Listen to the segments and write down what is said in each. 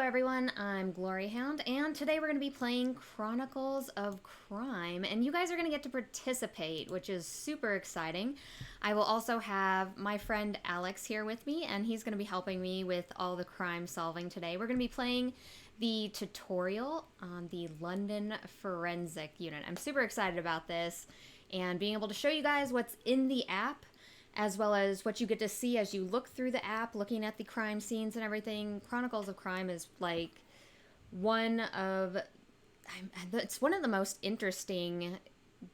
everyone, I'm Gloryhound, and today we're going to be playing Chronicles of Crime, and you guys are going to get to participate, which is super exciting. I will also have my friend Alex here with me, and he's going to be helping me with all the crime solving today. We're going to be playing the tutorial on the London Forensic Unit. I'm super excited about this, and being able to show you guys what's in the app as well as what you get to see as you look through the app, looking at the crime scenes and everything. Chronicles of Crime is like one of it's one of the most interesting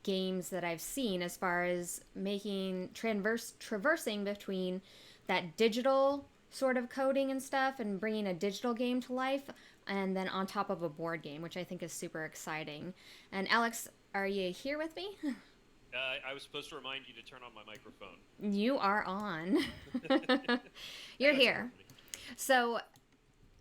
games that I've seen as far as making traversing between that digital sort of coding and stuff and bringing a digital game to life and then on top of a board game, which I think is super exciting. And Alex, are you here with me? I was supposed to remind you to turn on my microphone. You are on. You're That's here. funny. So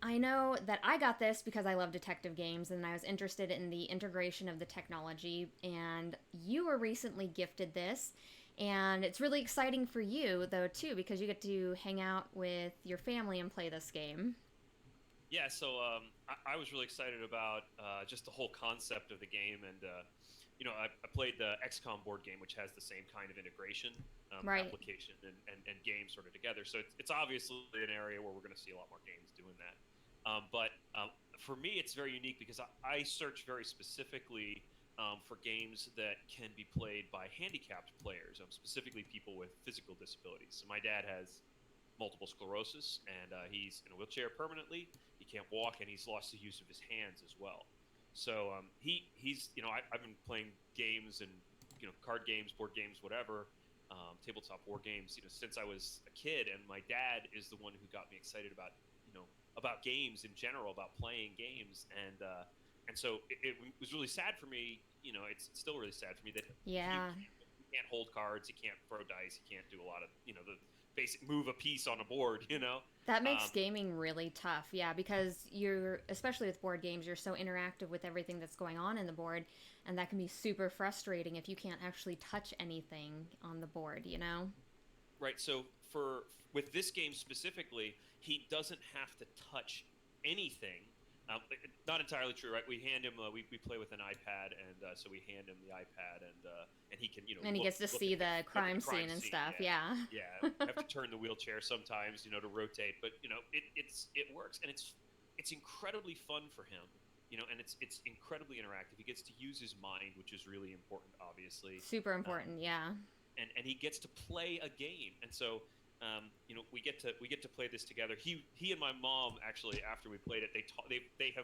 I know that I got this because I love detective games and I was interested in the integration of the technology. And you were recently gifted this. And it's really exciting for you, though, too, because you get to hang out with your family and play this game. Yeah, so I was really excited about just the whole concept of the game, and I played the XCOM board game, which has the same kind of integration, Right. application, and game sort of together. So it's obviously an area where we're going to see a lot more games doing that. But for me, it's very unique because I search very specifically for games that can be played by handicapped players, specifically people with physical disabilities. So my dad has multiple sclerosis, and he's in a wheelchair permanently. He can't walk, and he's lost the use of his hands as well. So he's I've been playing games and card games, board games, whatever, tabletop war games since I was a kid. And my dad is the one who got me excited about games in general, about playing games, and so it was really sad for me. It's still really sad for me that Yeah. he can't hold cards, he can't throw dice, he can't do a lot of the basic move a piece on a board. That makes Um, gaming really tough, yeah, because you're, especially with board games, you're so interactive with everything that's going on in the board, and that can be super frustrating if you can't actually touch anything on the board. right. So for with this game specifically, he doesn't have to touch anything. Not entirely true, right? We hand him we play with an iPad, and so we hand him the iPad, and he can And he look gets to look see the at the crime crime scene and scene. stuff, Yeah, yeah. yeah. Have to turn the wheelchair sometimes, to rotate, but it works, and it's incredibly fun for him. And it's incredibly interactive. He gets to use his mind, which is really important, obviously. Super Um, important, yeah. and he gets to play a game, and so we get to play this together. He and my mom, actually, after we played it,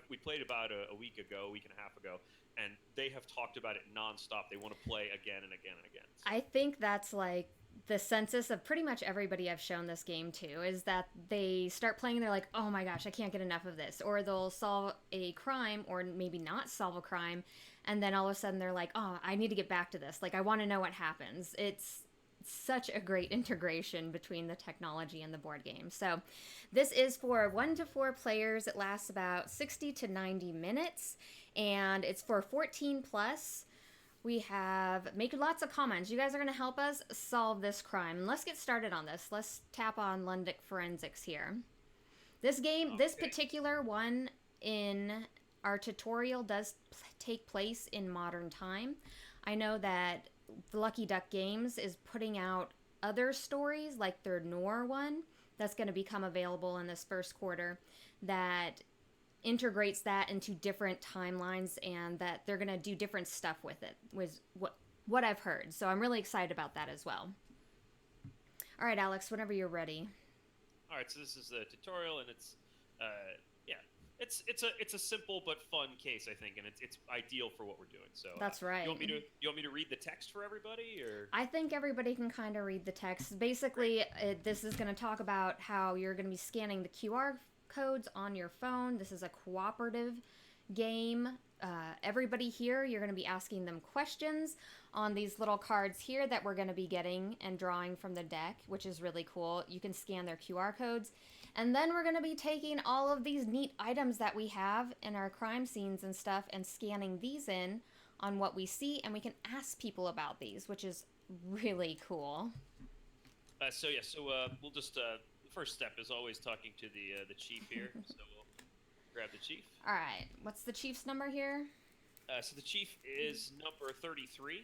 we played about a week ago, a week and a half ago, and they have talked about it nonstop. They want to play again and again and again. I So think that's like the census of pretty much everybody I've shown this game to is that they start playing and they're like, oh my gosh, I can't get enough of this. Or they'll solve a crime or maybe not solve a crime. And then all of a sudden they're like, oh, I need to get back to this. Like, I want to know what happens. It's such a great integration between the technology and the board game. So, this is for 1 to 4 players. It lasts about 60 to 90 minutes and it's for 14 plus. We have make lots of comments. You guys are going to help us solve this crime. Let's get started on this. Let's tap on London Forensics here. This game, this okay, particular one in our tutorial does take place in modern time. I know that Lucky Duck Games is putting out other stories like their Noir one that's going to become available in this first quarter that integrates that into different timelines and that they're going to do different stuff with it was what I've heard. So I'm really excited about that as well. All right, Alex, whenever you're ready. all right. So this is the tutorial, and uh, yeah, it's a simple but fun case, I think, and it's ideal for what we're doing. So That's you want me right. to you want me to read the text for everybody, or I think everybody can kind of read the text. great? Basically, this is going to talk about how you're going to be scanning the QR codes on your phone. This is a cooperative game. Everybody here, you're going to be asking them questions on these little cards here that we're going to be getting and drawing from the deck, which is really cool. You can scan their QR codes. And then we're going to be taking all of these neat items that we have in our crime scenes and stuff and scanning these in on what we see. And we can ask people about these, which is really cool. So we'll just the first step is always talking to the chief here. So we'll grab the chief. All right. What's the chief's number here? So the chief is number 33.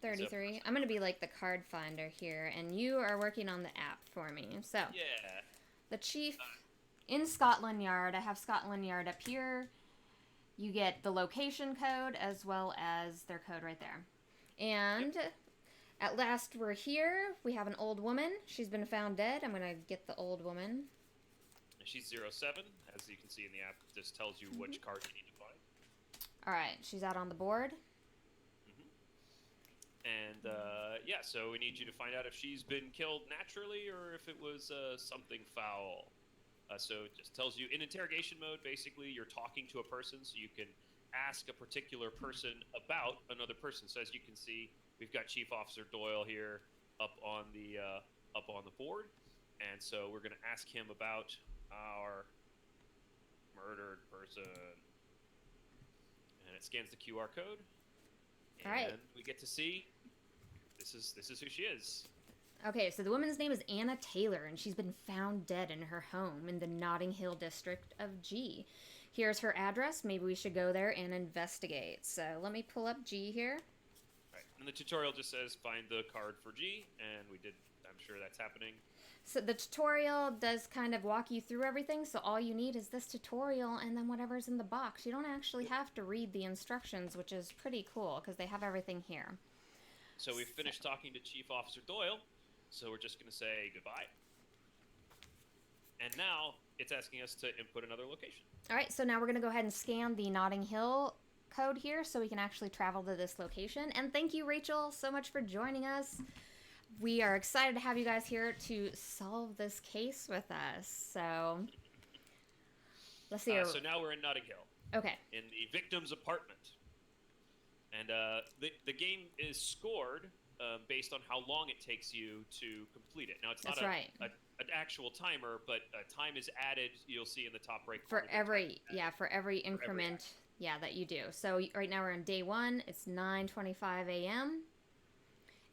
33. I'm going to be like the card finder here, and you are working on the app for me. So, Yeah. the chief in Scotland Yard. I have Scotland Yard up here. You get the location code as well as their code right there. And at last we're here. We have an old woman. She's been found dead. I'm going to get the old woman. She's 07, as you can see in the app. This tells you which card you need to find. All right, she's out on the board. And yeah, so we need you to find out if she's been killed naturally or if it was something foul. So it just tells you in interrogation mode, basically, you're talking to a person, so you can ask a particular person about another person. So as you can see, we've got Chief Officer Doyle here up on the board, and so we're going to ask him about our murdered person. And it scans the QR code. And all right, we get to see this is who she is. Okay, so the woman's name is Anna Taylor, and she's been found dead in her home in the Notting Hill district of G. Here's her address. Maybe we should go there and investigate. So let me pull up G here. Right. And the tutorial just says find the card for G, and I'm sure that's happening. So the tutorial does kind of walk you through everything, so all you need is this tutorial and then whatever's in the box. You don't actually have to read the instructions, which is pretty cool because they have everything here. So we've finished talking to Chief Officer Doyle, so we're just going to say goodbye. And now it's asking us to input another location. All right, so now we're going to go ahead and scan the Notting Hill code here so we can actually travel to this location. And thank you, Rachel, so much for joining us. We are excited to have you guys here to solve this case with us. So let's see. So now we're in Notting Hill. Okay. In the victim's apartment. And the game is scored based on how long it takes you to complete it. Now, it's not an actual timer, but time is added, you'll see in the top right corner. For every increment that you do. So right now we're on day 1. It's 9:25 a.m.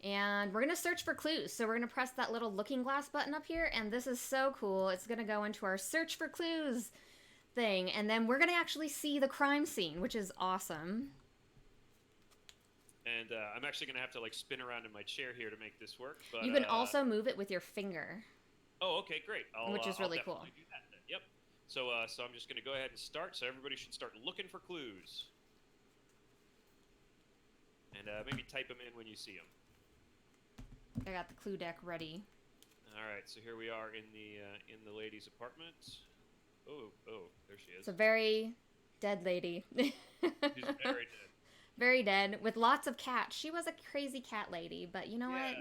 And we're going to search for clues. So we're going to press that little looking glass button up here. And this is so cool. It's going to go into our search for clues thing. And then we're going to actually see the crime scene, which is awesome. And I'm actually going to have to spin around in my chair here to make this work. But you can also move it with your finger. Oh, okay, great. Which is really cool. Do that then. Yep. So I'm just going to go ahead and start. So everybody should start looking for clues. And maybe type them in when you see them. I got the clue deck ready. All right, so here we are in the lady's apartment. Oh, there she is. It's a very dead lady. She's very dead. Very dead, with lots of cats. She was a crazy cat lady, but you know what?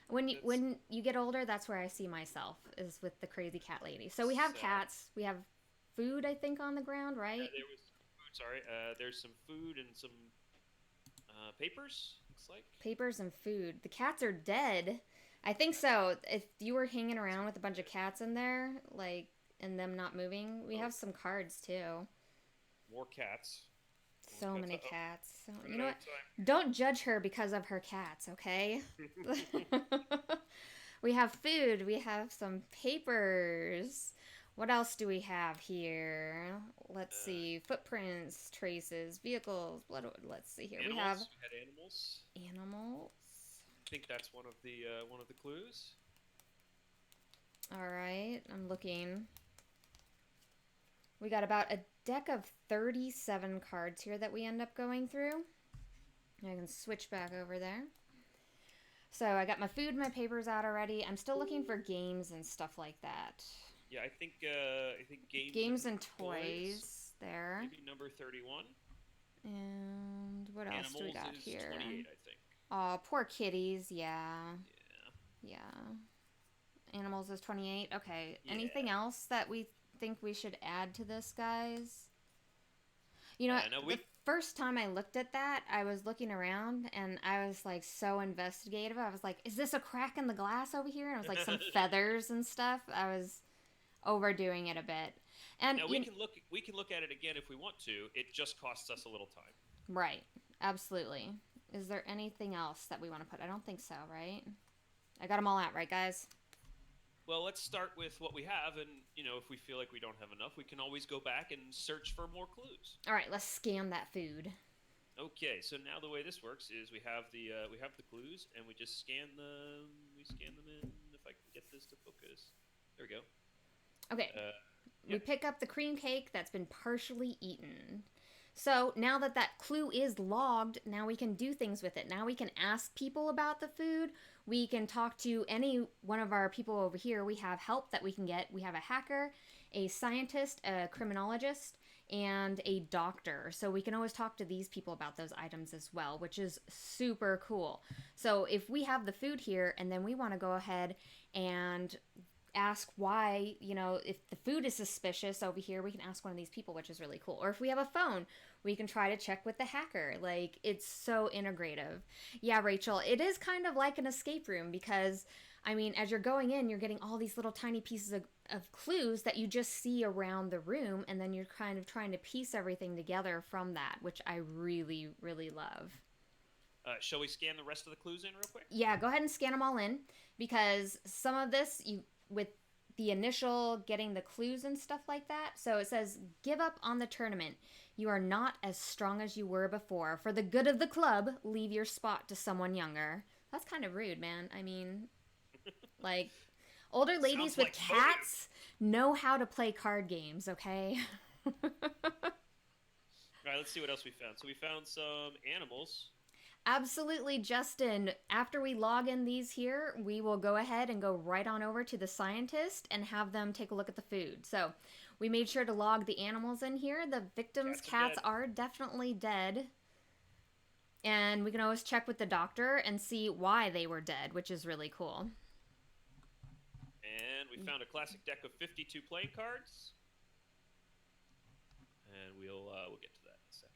When you get older, that's where I see myself, is with the crazy cat lady. So we have cats. We have food, I think, on the ground, right? There was food, sorry. There's some food and some papers, looks like. Papers and food. The cats are dead. I think so. If you were hanging around with a bunch of cats in there, and them not moving, we have some cards, too. More cats. So many cats. So, you know what? Don't judge her because of her cats, okay? We have food. We have some papers. What else do we have here? Let's see. Footprints, traces, vehicles. Let's see here. Animals. We have animals. Animals. I think that's one of the clues. All right, I'm looking. We got about a deck of 37 cards here that we end up going through. I can switch back over there. So I got my food and my papers out already. I'm still looking for games and stuff like that. Yeah, I think games and toys there. Maybe number 31. And what else Animals do we got is here? 28, I think. Oh, poor kitties. Yeah. Animals is 28. Okay. Yeah. Anything else that we think we should add to this, guys? You know, the first time I looked at that, I was looking around and I was so investigative. I was like, is this a crack in the glass over here? And it was some feathers and stuff. I was overdoing it a bit. And now we can look at it again if we want to. It just costs us a little time. Right. Absolutely. Is there anything else that we want to put? I don't think so, right? I got them all out, right, guys? Well, let's start with what we have, and if we feel like we don't have enough, we can always go back and search for more clues. All right, let's scan that food. Okay, so now the way this works is we have the clues, and we just scan them. We scan them in. If I can get this to focus, there we go. Okay, we Yep. pick up the cream cake that's been partially eaten. So now that that clue is logged, now we can do things with it. Now we can ask people about the food. We can talk to any one of our people over here. We have help that we can get. We have a hacker, a scientist, a criminologist, and a doctor. So we can always talk to these people about those items as well, which is super cool. So if we have the food here and then we want to go ahead and ask why, if the food is suspicious over here, we can ask one of these people, which is really cool. Or if we have a phone, we can try to check with the hacker. Like, it's so integrative. Yeah, Rachel, it is kind of like an escape room because, I mean, as you're going in, you're getting all these little tiny pieces of clues that you just see around the room, and then you're kind of trying to piece everything together from that, which I really, really love. Shall we scan the rest of the clues in real quick? Yeah, go ahead and scan them all in because some of this you with the initial getting the clues and stuff like that. So it says, "Give up on the tournament. You are not as strong as you were before. For the good of the club, leave your spot to someone younger." That's kind of rude, man. I mean, like older ladies Sounds with like cats know how to play card games, okay? All right, let's see what else we found. So we found some animals. Absolutely, Justin. After we log in these here, we will go ahead and go right on over to the scientist and have them take a look at the food. So we made sure to log the animals in here. The victims' cats are definitely dead. And we can always check with the doctor and see why they were dead, which is really cool. And we found a classic deck of 52 playing cards. And we'll get to that in a second.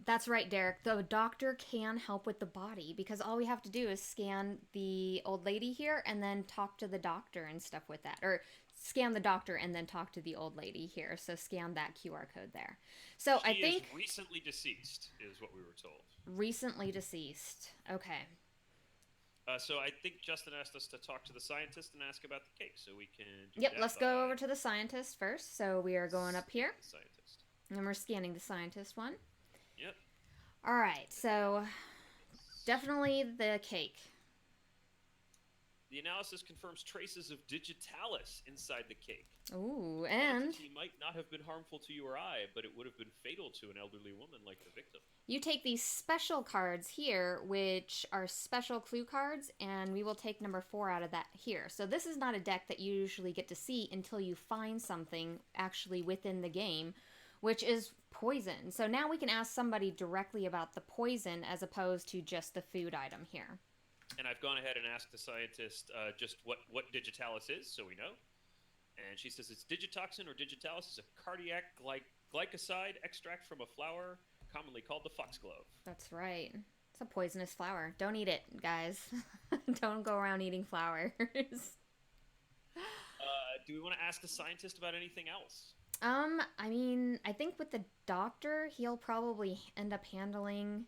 That's right, Derek. The doctor can help with the body because all we have to do is scan the old lady here and then talk to the doctor and stuff with that. Or scan the doctor and then talk to the old lady here. So scan that QR code there. So She I think is recently deceased, is what we were told. Recently deceased. Okay. So I think Justin asked us to talk to the scientist and ask about the cake, so we can do Yep, that. let's go over to the scientist first. So we are going up here. The scientist. And we're scanning the scientist one. Yep. All right, so definitely the cake. The analysis confirms traces of digitalis inside the cake. Ooh, and He might not have been harmful to you or I, but it would have been fatal to an elderly woman like the victim. you take these special cards here, which are special clue cards, and we will take number 4 out of that here. So this is not a deck that you usually get to see until you find something actually within the game, which is poison. So now we can ask somebody directly about the poison as opposed to just the food item here. And I've gone ahead and asked the scientist just what digitalis is, so we know. And she says it's digitoxin or digitalis is a cardiac glycoside extract from a flower commonly called the foxglove. That's right. It's a poisonous flower. Don't eat it, guys. Don't go around eating flowers. Do we want to ask the scientist about anything else? I mean, I think with the doctor, he'll probably end up handling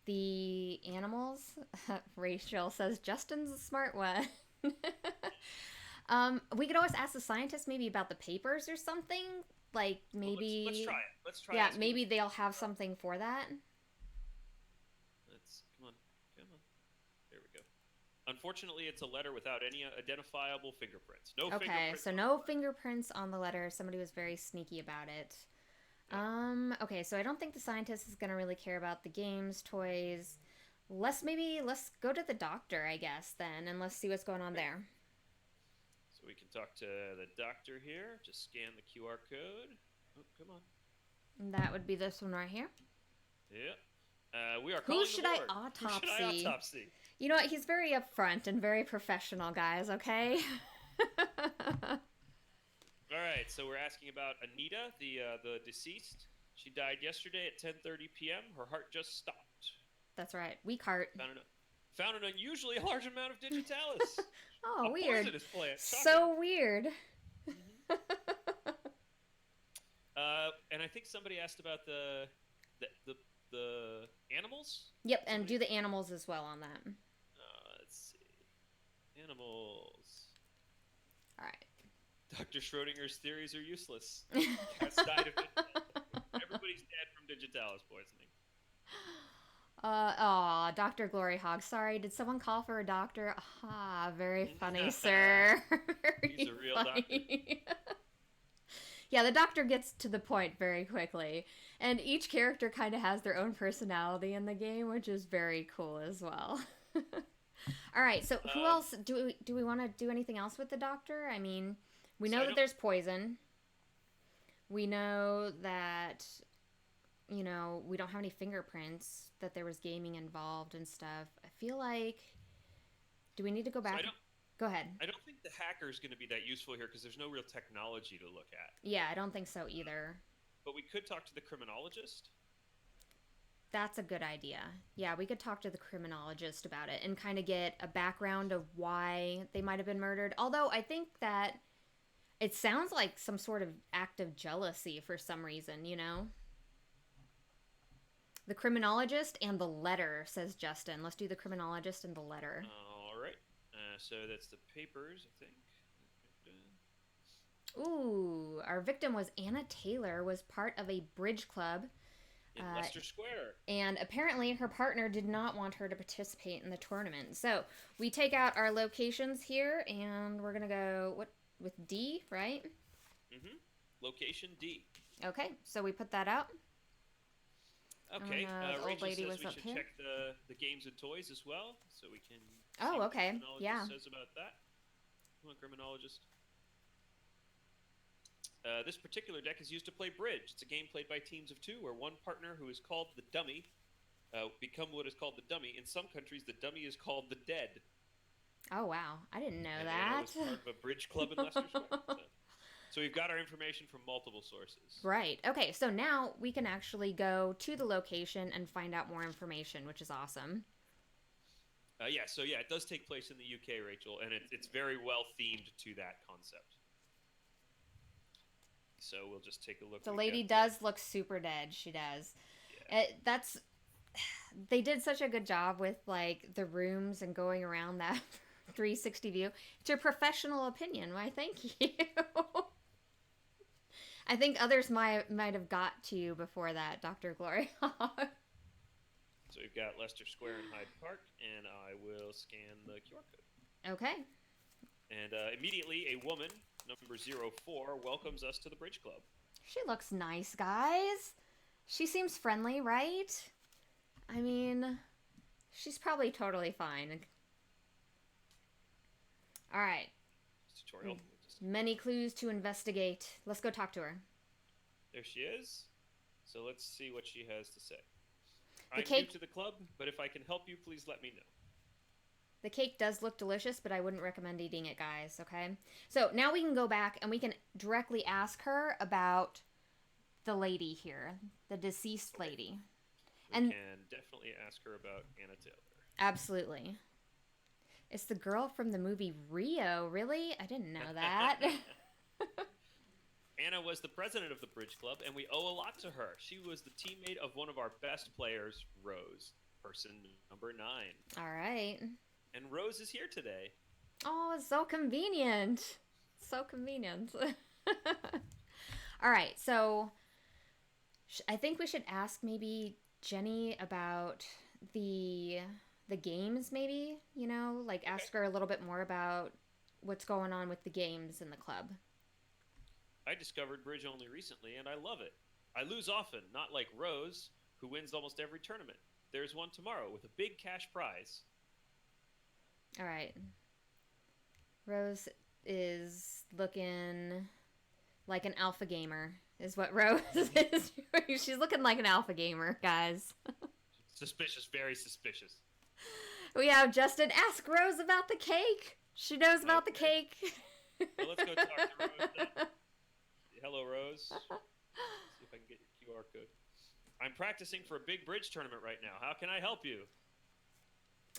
the animals. Rachel says Justin's a smart one. We could always ask the scientist maybe about the papers or something. Like maybe let's try it. Let's try. Yeah, maybe they'll have something for that. Come on. There we go. Unfortunately, it's a letter without any identifiable fingerprints. No Okay, fingerprints. so no fingerprints on the letter. Somebody was very sneaky about it. Okay, so I don't think the scientist is gonna really care about the games, toys. Let's go to the doctor, I guess, then, and let's see what's going on there. So we can talk to the doctor here. Just scan the QR code. Oh, come on. And that would be this one right here. Yeah. We are Who calling should the I Lord. autopsy? Who should I autopsy? You know what? He's very upfront and very professional, guys, okay? All right, so we're asking about Anita, the deceased. She died yesterday at 10:30 p.m. Her heart just stopped. That's right. Weak heart. Found an unusually large amount of digitalis. Oh, a weird. poisonous plant. Shocking. So weird. And I think somebody asked about the animals. Yep, and do the animals as well on that. Let's see. Animals. Dr. Schrodinger's theories are useless. Cats died of digitalis. Everybody's dead from digitalis poisoning. Dr. Glory Hog. Sorry, did someone call for a doctor? Ah, very funny, sir. He's Very a real doctor. funny. Yeah, the doctor gets to the point very quickly. And each character kind of has their own personality in the game, which is very cool as well. All right, so who else do we want to do anything else with the doctor? I mean, we So know I that don't. there's poison. We know that we don't have any fingerprints, that there was gaming involved and stuff. I feel like do we need to go So I back? don't. Go ahead. I don't think the hacker is going to be that useful here because there's no real technology to look at. Yeah, I don't think so either. But we could talk to the criminologist. That's a good idea. Yeah, we could talk to the criminologist about it and kind of get a background of why they might have been murdered. Although I think that it sounds like some sort of act of jealousy for some reason, you know? The criminologist and the letter, says Justin. Let's do the criminologist and the letter. All right. So that's the papers, I think. Ooh, our victim was Anna Taylor, was part of a bridge club. In Leicester Square. And apparently her partner did not want her to participate in the tournament. So we take out our locations here, and we're going to go with D, right? Mm-hmm. Location D. Okay, so we put that out. Okay. The old Rachel lady says was we up should here. check the games and toys as well, so we can. Oh, see what okay. The criminologist Yeah. says about that. Come on, criminologist. This particular deck is used to play bridge. It's a game played by teams of two, where one partner, who is called the dummy, become what is called the dummy. In some countries, the dummy is called the dead. Oh, wow. I didn't know And that. Anna was part of a bridge club in Leicester Square. So we've got our information from multiple sources. Right. Okay, so now we can actually go to the location and find out more information, which is awesome. Yeah, it does take place in the UK, Rachel, and it's very well themed to that concept. So we'll just take a look. The lady does look super dead. She does. Yeah. They did such a good job with like the rooms and going around that 360 view. It's your professional opinion. Why, thank you. I think others might have got to you before that, Dr. Glory. So we've got Leicester Square and Hyde Park, and I will scan the QR code. Okay. And immediately, a woman, number 04, welcomes us to the Bridge Club. She looks nice, guys. She seems friendly, right? I mean, she's probably totally fine. All right. Tutorial. Many clues to investigate. Let's go talk to her. There she is. So let's see what she has to say. The I'm cake... new to the club, but if I can help you, please let me know. The cake does look delicious, but I wouldn't recommend eating it, guys, okay? So now we can go back and we can directly ask her about the lady here, the deceased lady. We can definitely ask her about Anna Taylor. Absolutely. It's the girl from the movie Rio, really? I didn't know that. Anna was the president of the Bridge Club, and we owe a lot to her. She was the teammate of one of our best players, Rose, person number 9. All right. And Rose is here today. Oh, it's so convenient. So convenient. All right, so I think we should ask maybe Jenny about the games, maybe, like ask her a little bit more about what's going on with the games in the club. I discovered bridge only recently, and I love it. I lose often, not like Rose, who wins almost every tournament. There's one tomorrow with a big cash prize. All right. Rose is looking like an alpha gamer, is what Rose is doing. She's looking like an alpha gamer, guys. Suspicious, very suspicious. We have Justin. Ask Rose about the cake. She knows about the cake. Well, let's go talk to Rose then. Hello, Rose. See if I can get your QR code. I'm practicing for a big bridge tournament right now. How can I help you?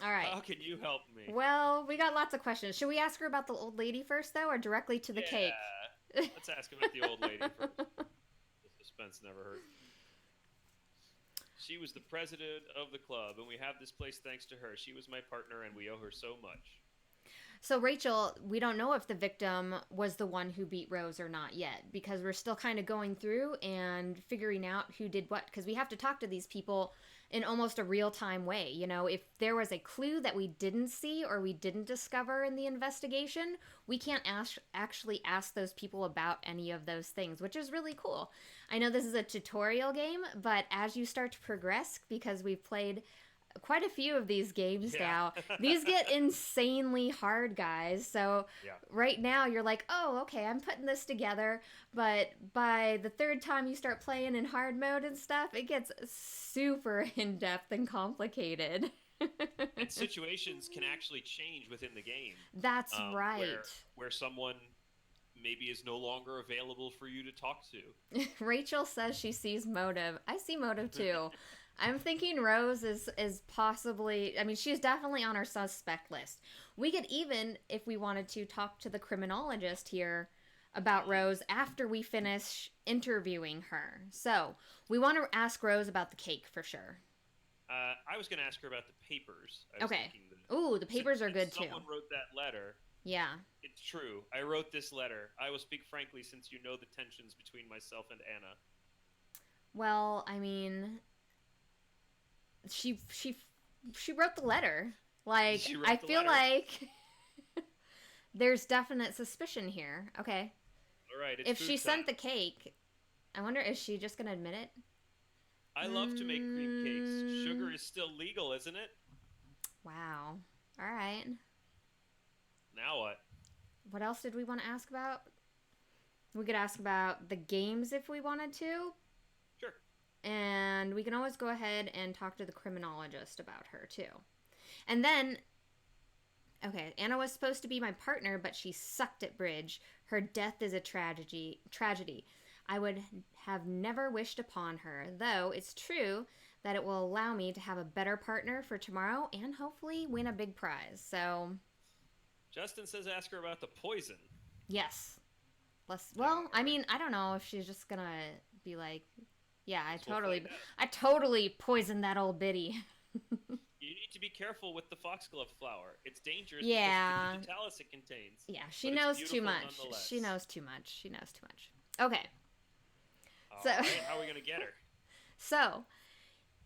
All right. How can you help me? Well, we got lots of questions. Should we ask her about the old lady first, though, or directly to the cake? Let's ask about the old lady first. The suspense never hurt. She was the president of the club, and we have this place thanks to her. She was my partner, and we owe her so much. So, Rachel, we don't know if the victim was the one who beat Rose or not yet because we're still kind of going through and figuring out who did what because we have to talk to these people in almost a real time way. You know, if there was a clue that we didn't see or we didn't discover in the investigation, we can't actually ask those people about any of those things, which is really cool. I know this is a tutorial game, but as you start to progress, because we've played quite a few of these games Yeah. now. These get insanely hard, guys. So Yeah. right now you're like, oh, okay, I'm putting this together. But by the third time you start playing in hard mode and stuff, it gets super in depth and complicated. And situations can actually change within the game, That's right. where someone maybe is no longer available for you to talk to. Rachel says she sees motive. I see motive too. I'm thinking Rose is possibly, I mean, she's definitely on our suspect list. We could even, if we wanted to, talk to the criminologist here about Rose after we finish interviewing her. So, we want to ask Rose about the cake for sure. I was going to ask her about the papers. I was Okay. thinking Ooh, the papers are good too. Someone wrote that letter. Yeah. It's true. I wrote this letter. I will speak frankly since you know the tensions between myself and Anna. Well, I mean, she wrote the letter. Like, I feel like there's definite suspicion here. Okay. All right. It's If food she time. sent the cake, I wonder, is she just gonna admit it? I love to make cream cakes. Sugar is still legal, isn't it? Wow. All right. Now what? What else did we want to ask about? We could ask about the games if we wanted to. Sure. And we can always go ahead and talk to the criminologist about her too. And then, okay, Anna was supposed to be my partner, but she sucked at bridge. Her death is a tragedy. I would have never wished upon her, though it's true that it will allow me to have a better partner for tomorrow and hopefully win a big prize. So, Justin says ask her about the poison. yes. Well, I mean, I don't know if she's just gonna be like, yeah, I totally poisoned that old biddy. You need to be careful with the foxglove flower. It's dangerous Yeah. because of the digitalis it contains. Yeah, she knows too much. She knows too much. Okay. So, right, how are we going to get her? So,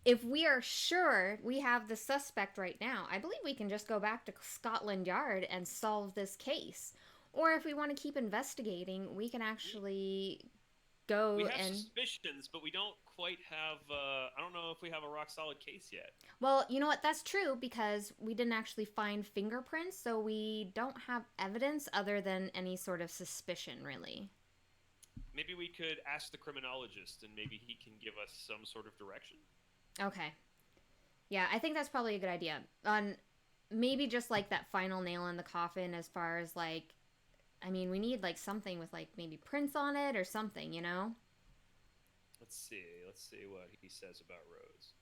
if we are sure we have the suspect right now, I believe we can just go back to Scotland Yard and solve this case. Or if we want to keep investigating, we can actually go we have suspicions, but we don't quite have, I don't know if we have a rock solid case yet. Well, you know what? That's true because we didn't actually find fingerprints, so we don't have evidence other than any sort of suspicion, really. Maybe we could ask the criminologist and maybe he can give us some sort of direction. Okay. Yeah, I think that's probably a good idea. Maybe just like that final nail in the coffin as far as like, I mean, we need like something with like maybe prints on it or something, you know? Let's see what he says about Rose.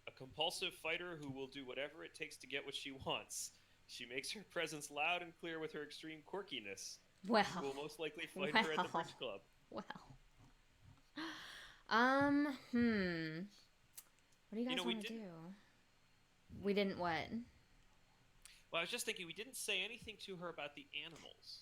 A compulsive fighter who will do whatever it takes to get what she wants. She makes her presence loud and clear with her extreme quirkiness. Well, Who will most likely fight her at the bridge club. Well. What do you guys want to do? We didn't what? Well, I was just thinking we didn't say anything to her about the animals.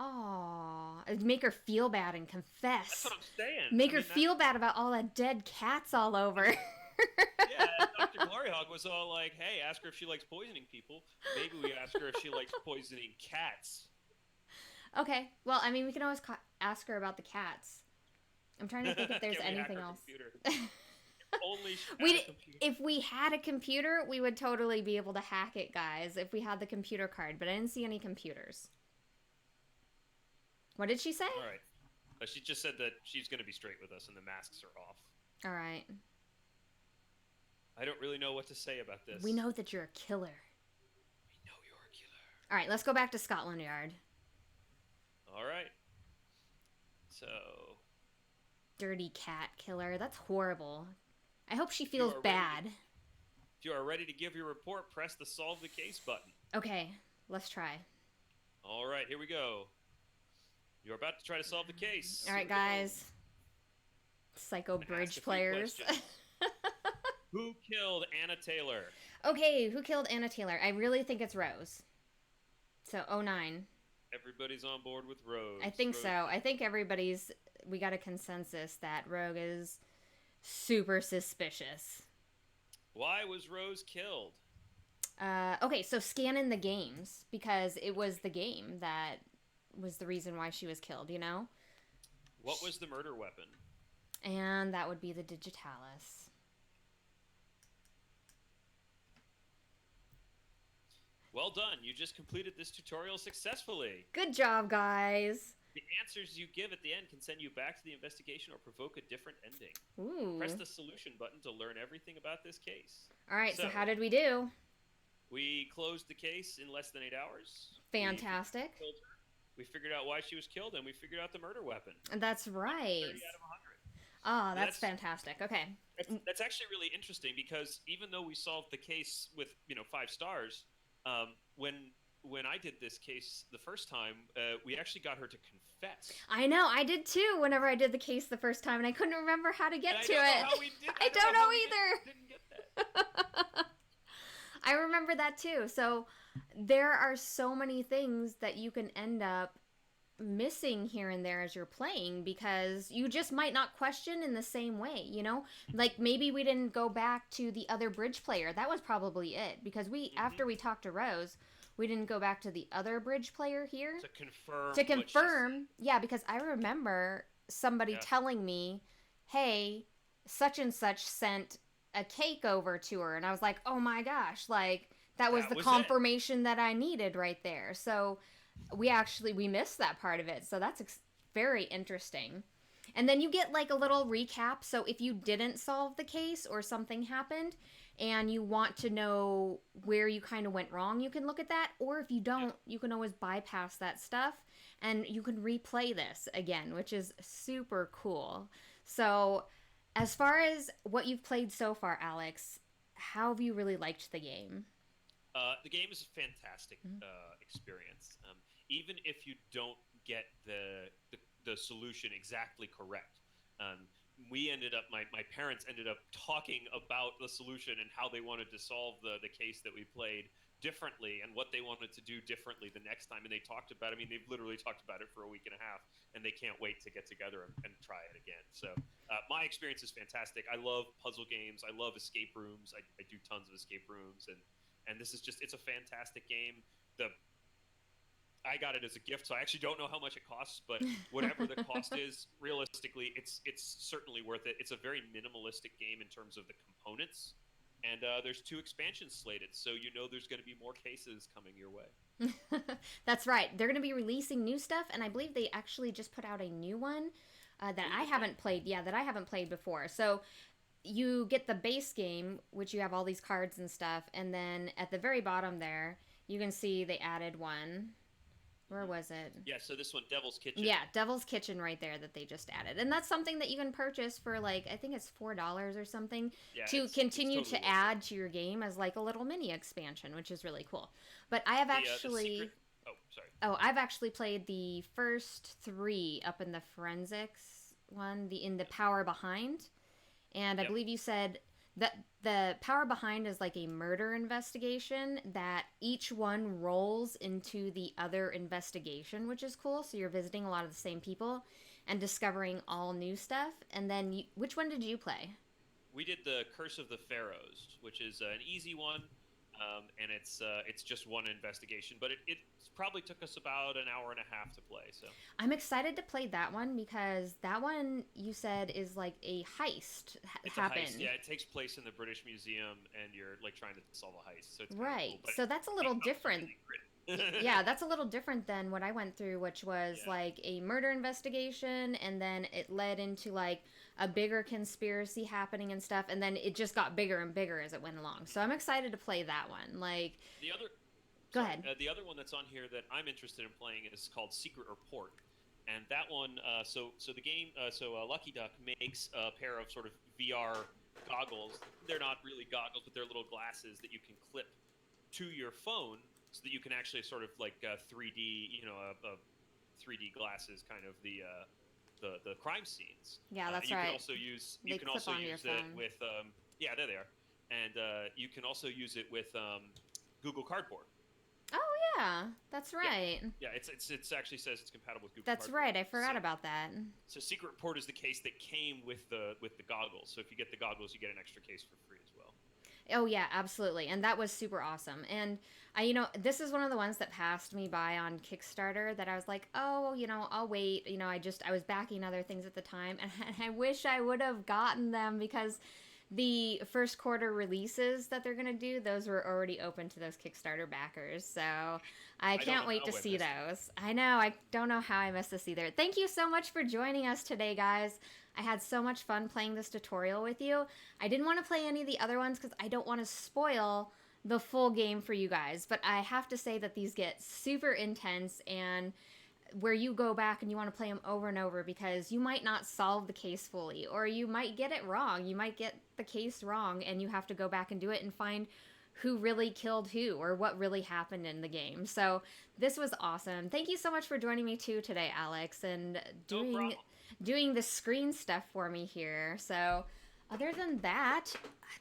Aw, make her feel bad and confess. That's what I'm saying. Make her feel bad about all the dead cats all over. Yeah, Dr. Gloryhog was all like, hey, ask her if she likes poisoning people. Maybe we ask her if she likes poisoning cats. Okay, well, I mean, we can always ask her about the cats. I'm trying to think if there's anything else. If we had a computer, we would totally be able to hack it, guys, if we had the computer card, but I didn't see any computers. What did she say? All right. She just said that she's going to be straight with us and the masks are off. All right. I don't really know what to say about this. We know that you're a killer. We know you're a killer. All right, let's go back to Scotland Yard. All right. So... Dirty cat killer. That's horrible. I hope she feels bad. If you are ready to give your report, press the solve the case button. Okay, let's try. All right, here we go. You're about to try to solve the case. All right, guys. Psycho bridge players. Who killed Anna Taylor? Okay, who killed Anna Taylor? I really think it's Rose. So, oh 09. Everybody's on board with Rose. I think Rose. so. I think we got a consensus that Rogue is super suspicious. Why was Rose killed? Okay, so scan in the games because it was the game that was the reason why she was killed, you know? What was the murder weapon? And that would be the Digitalis. Well done. You just completed this tutorial successfully. Good job, guys. The answers you give at the end can send you back to the investigation or provoke a different ending. Ooh. Press the solution button to learn everything about this case. All right, so how did we do? We closed the case in less than 8 hours. Fantastic. We figured out why she was killed, and we figured out the murder weapon. That's right. 30 out of 100. Oh, that's fantastic. Okay. That's actually really interesting because even though we solved the case with 5 stars, when I did this case the first time, we actually got her to confess. I know, I did too. Whenever I did the case the first time, and I couldn't remember how to get to it. I don't know either. Didn't get that. I remember that too. So there are so many things that you can end up missing here and there as you're playing because you just might not question in the same way, you know? Like maybe we didn't go back to the other bridge player. That was probably it because after we talked to Rose, we didn't go back to the other bridge player here to confirm. Yeah, because I remember somebody telling me, "Hey, such and such sent a cake over to her," and I was like, "Oh my gosh!" Like that was the confirmation that I needed right there. So we missed that part of it. So that's very interesting. And then you get like a little recap. So if you didn't solve the case or something happened and you want to know where you kind of went wrong, you can look at that. Or if you don't, you can always bypass that stuff and you can replay this again, which is super cool. So as far as what you've played so far, Alex, how have you really liked the game? The game is a fantastic experience. Even if you don't get the solution exactly correct. My parents ended up talking about the solution and how they wanted to solve the case that we played differently and what they wanted to do differently the next time. And they talked about, they've literally talked about it for a week and a half, and they can't wait to get together and try it again. So my experience is fantastic. I love puzzle games. I love escape rooms. I do tons of escape rooms. And this is it's a fantastic game. I got it as a gift, so I actually don't know how much it costs, but whatever the cost is, realistically, it's certainly worth it. It's a very minimalistic game in terms of the components, and there's 2 expansions slated, so there's going to be more cases coming your way. That's right. They're going to be releasing new stuff, and I believe they actually just put out a new one that I haven't played. Yeah, that I haven't played before. So you get the base game, which you have all these cards and stuff, and then at the very bottom there, you can see they added one. Where was it? Yeah, so this one, Devil's Kitchen. Yeah, Devil's Kitchen right there that they just added. And that's something that you can purchase for I think it's $4 or something to continue to add to your game as like a little mini expansion, which is really cool. But I have I've actually played the first 3 up in the forensics one, in the power behind. And I believe you said that the power behind is like a murder investigation that each one rolls into the other investigation, which is cool. So you're visiting a lot of the same people and discovering all new stuff. And then which one did you play? We did the Curse of the Pharaohs, which is an easy one. And it's just one investigation, but it probably took us about an hour and a half to play. So I'm excited to play that one because that one you said is like a heist happened. Yeah, it takes place in the British Museum, and you're like trying to solve a heist. So it's right. Cool, so that's a little different. Yeah, that's a little different than what I went through, which was like a murder investigation, and then it led into like a bigger conspiracy happening and stuff, and then it just got bigger and bigger as it went along. So I'm excited to play that one. Like Go ahead. The other one that's on here that I'm interested in playing is called Secret Report, and that one. So the game. Lucky Duck makes a pair of sort of VR goggles. They're not really goggles, but they're little glasses that you can clip to your phone, so that you can actually sort of like 3D, 3D glasses, kind of the crime scenes. Yeah, that's you right. Can also use you can also use it with there they are, and you can also use it with Google Cardboard. Oh yeah, that's Yeah, right. yeah. It's actually says it's compatible with Google That's hardware. right. I forgot So about that. Secret Report is the case that came with the goggles. So if you get the goggles, you get an extra case for free as well. Oh yeah, absolutely. And that was super awesome. And this is one of the ones that passed me by on Kickstarter that I was like, "Oh, I'll wait." I was backing other things at the time and I wish I would have gotten them because the first quarter releases that they're going to do, those were already open to those Kickstarter backers. So, I I don't can't know wait to how I see missed it. those. I know, I don't know how I missed this either. Thank you so much for joining us today, guys. I had so much fun playing this tutorial with you. I didn't want to play any of the other ones because I don't want to spoil the full game for you guys, but I have to say that these get super intense and where you go back and you want to play them over and over because you might not solve the case fully or you might get it wrong. You might get the case wrong and you have to go back and do it and find who really killed who or what really happened in the game. So this was awesome. Thank you so much for joining me too today, Alex, and No doing problem. doing the screen stuff for me here. So other than that,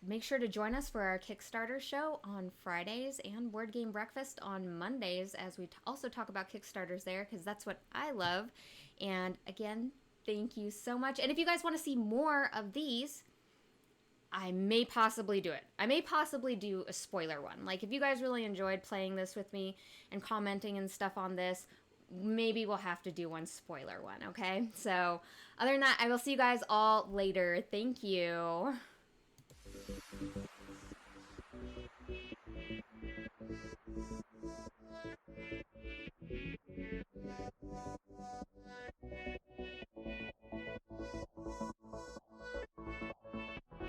make sure to join us for our Kickstarter show on Fridays and Board Game Breakfast on Mondays as we also talk about Kickstarters there because that's what I love. And again, thank you so much. And if you guys want to see more of these, I may possibly do it. I may possibly do a spoiler one. Like, if you guys really enjoyed playing this with me and commenting and stuff on this, maybe we'll have to do one spoiler one, okay? So, other than that, I will see you guys all later. Thank you.